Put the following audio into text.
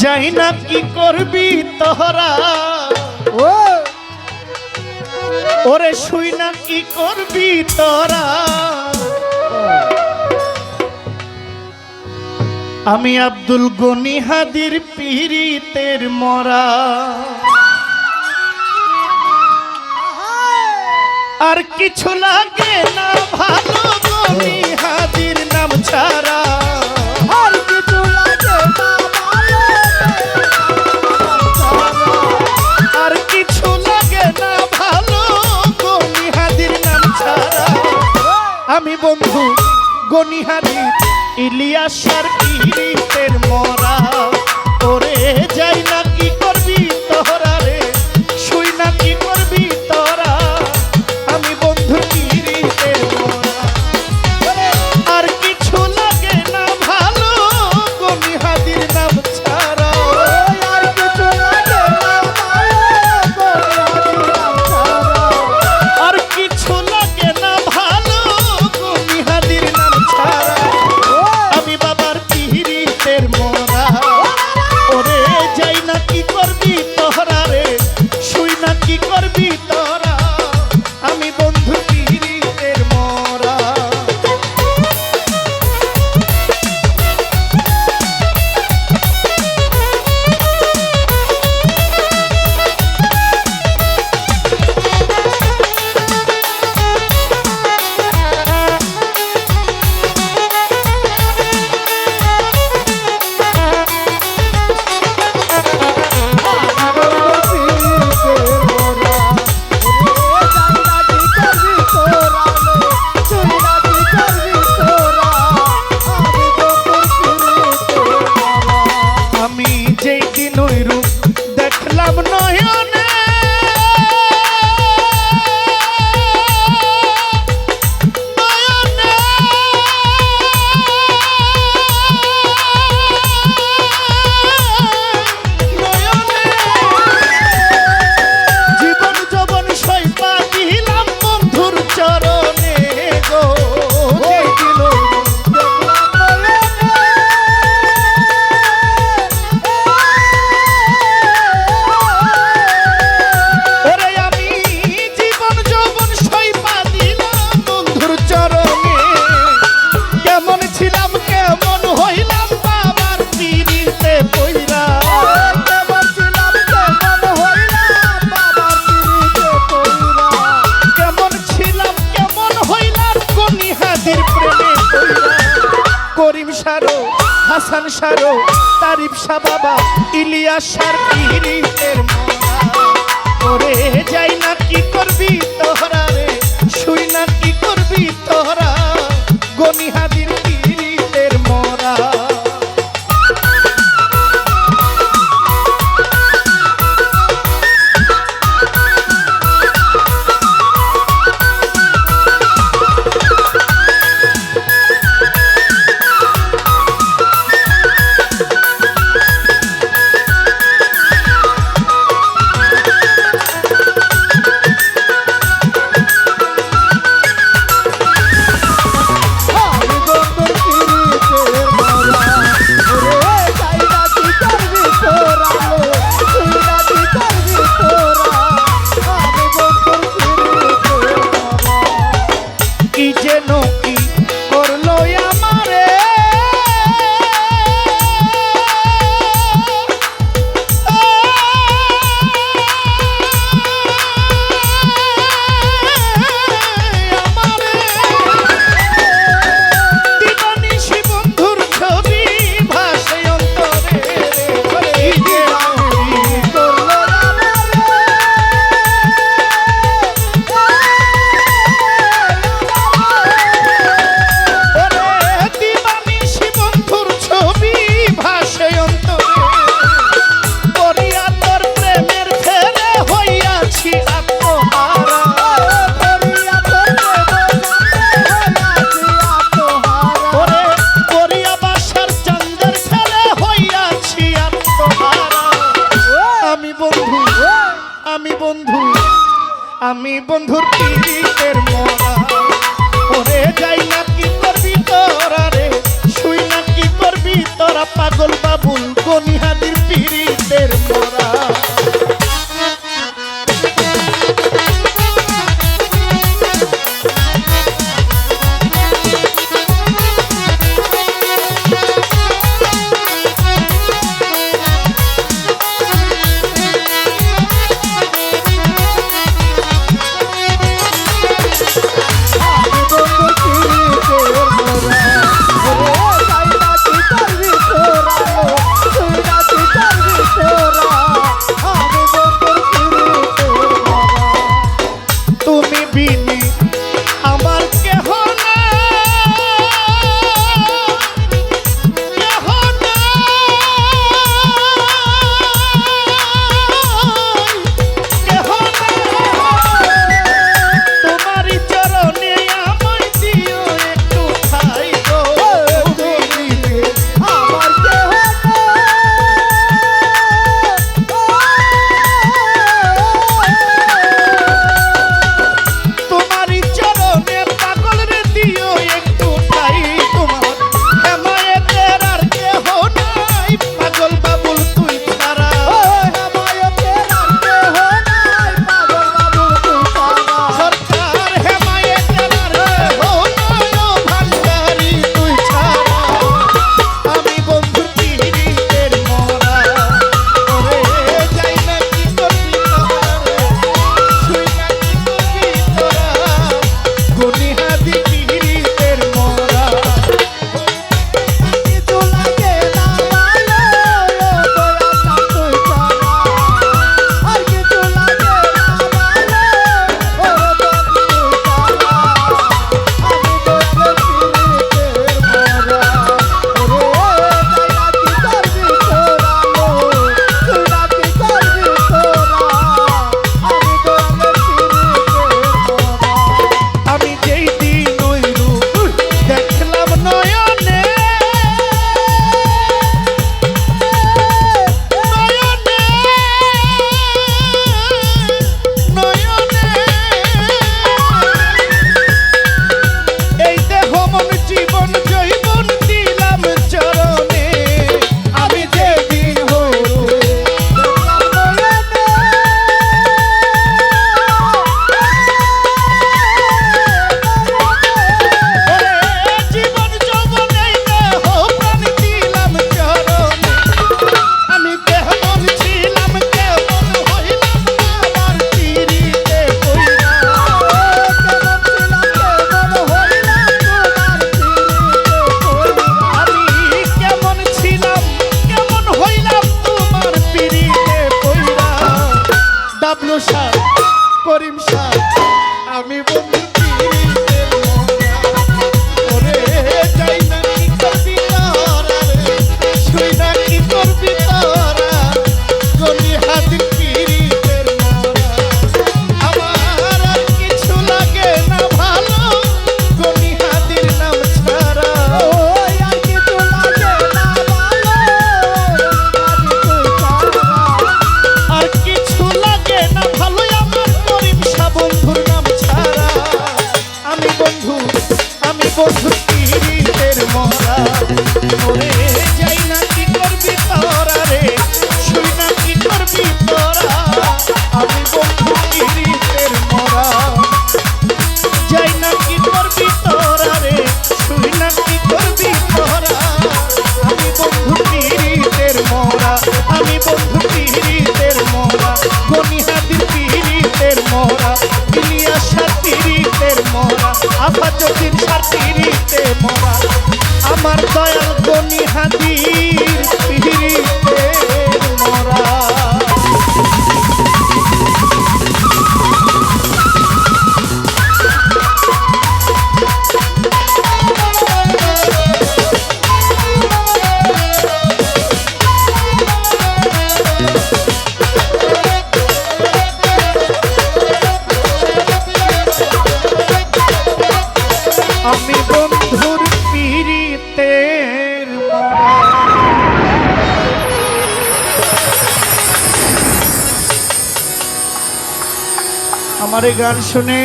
যাই না কি করবি তোহরা ওরে শুই না কি করবি তোরা আমি আব্দুল গনি হাদির পীরিতের মরা আর কিছু লাগে না ভালো গনি হাদির নাম ছাড়া আর কিছু লাগে না ভালো আর কিছু লাগে না ভালো গনি হাদির নাম ছাড়া আমি বন্ধু গনি হাদির ইলিয়াসার পীরিতের মরা ওরে যাই না কি করবি তোরা রে শুই না কি করবি তোরা আমি বন্ধু পীরিতের মরা আর কিছু লাগে না ভালো গনি হাদির নাম ছাড়া আর কিছু লাগে না ভালো আর কিছু লাগে না ভালো গনি হাদির নাম ছাড়া আমি বাবার পীরিতের মরা ওরে যাই না কি করবি তোরা রে শুই না কি করবি তোরা আমি বন্ধু পীরিতের মরা আমি যেই দিন ওই রূপ দেখলাম নয়নে নয়নে নয়নে জীবন যৌবন সইপা দিলাম বন্ধুর চরণে গো যেই দিন ওই রূপ ওরে আমি জীবন যৌবন সইপা দিলাম বন্ধুর চরণে কেমন ছিলাম কেমন হইলাম বাবার পীরিতে পইরা কেমন ছিলাম কেমন হইলাম বাবার পীরিতে পইরা কেমন ছিলাম কেমন হইলাম গনি হাদির প্রেমে পইরা করিম সারো হাসান সারো তারিফ শাহ বাবা ইলিয়াসার পীরিতের মরা ওরে যাই না কি করবি তোরা রে শুই না কি করবি তোরা গনি হাদির পীরিতের মরা আমি বন্ধুর পীরিতের মরা ওরে যাই না কি করবি তোরা তুই না কি করবি তোরা আমি বন্ধুর পীরিতের মরা কি যেন কি করলো আমারে দিবানিশি বন্ধুর ছবি ভাসে অন্তরে কি যেন কি করলো ওরে দিবানিশি বন্ধুর ছবি ভাসে অন্তরে করিয়া তোর প্রেমের ফেরে হইয়াছি আত্মহারা ওরে করিয়া বাসার চন্দ্রের ফেরে হইয়াছি আত্মহারা আমি বন্ধু আমি বন্ধুর পীরিতের মরা ওরে যাই না কি করবি তোরা রে শুই না কি করবি তোরা পাগল বাবুল গনি হাদির যতীন সাথীতে মরা আমার দয়াল গনি হাদির পিহিতে মরা আমি বন্ধুর পীড়িতের মরা। আমার এই গান শুনে